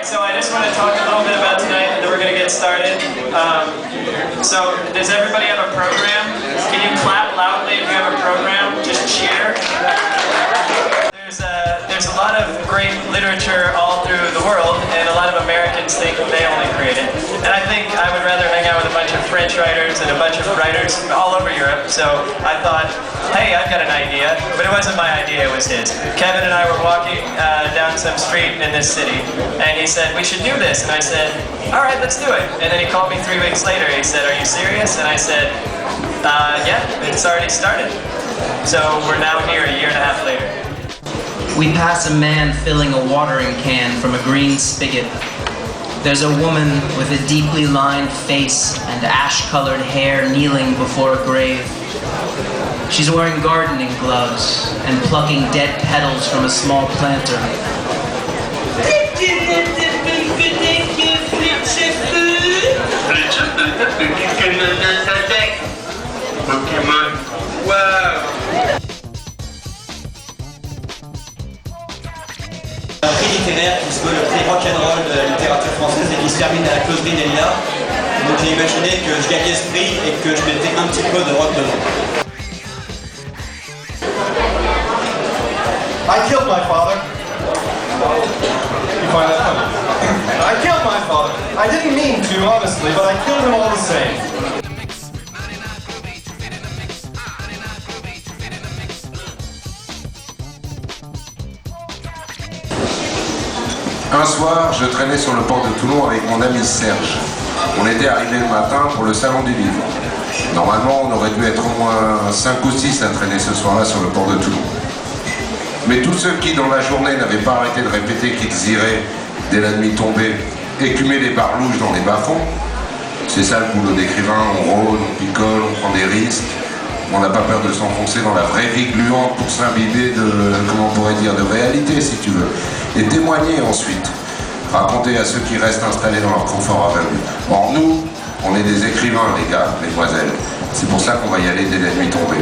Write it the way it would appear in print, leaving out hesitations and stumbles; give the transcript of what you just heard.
So I just want to talk a little bit about tonight, and then we're going to get started. So does everybody have a program? Can you clap loudly if you have a program? Just cheer. There's a lot of great literature all through the world, and a lot of Americans think they only create it. And I think I would rather hang out with a bunch of French writers and a bunch of writers all over Europe. So I thought, hey, I've got an idea. But it wasn't my idea, it was his. Kevin and I were walking down some street in this city, and he said, we should do this. And I said, all right, let's do it. And then he called me 3 weeks later. He said, are you serious? And I said, yeah, it's already started. So we're now here a year and a half later. We pass a man filling a watering can from a green spigot. There's a woman with a deeply lined face and ash-colored hair kneeling before a grave. She's wearing gardening gloves and plucking dead petals from a small planter. Un prix littéraire qui se veut le prix rock'n'roll de la littérature française et qui se termine à la closerie des Lilas. Donc j'ai imaginé que je gagnais ce prix et que je mettais un petit peu de rock dedans. I killed my father. You find that funny? I killed my father. I didn't mean to, honestly, but I killed him all the same. Un soir, je traînais sur le port de Toulon avec mon ami Serge. On était arrivé le matin pour le salon du livre. Normalement, on aurait dû être au moins 5 ou 6 à traîner ce soir-là sur le port de Toulon. Mais tous ceux qui, dans la journée, n'avaient pas arrêté de répéter qu'ils iraient, dès la nuit tombée, écumer les barlouches dans les bas-fonds, c'est ça le boulot d'écrivain, on rôde, on picole, on prend des risques, on n'a pas peur de s'enfoncer dans la vraie vie gluante pour s'imbiber de, comment on pourrait dire, de réalité, si tu veux. Et témoigner ensuite, raconter à ceux qui restent installés dans leur confort aveugle. Or nous, on est des écrivains, les gars, mesdemoiselles. C'est pour ça qu'on va y aller dès la nuit tombée.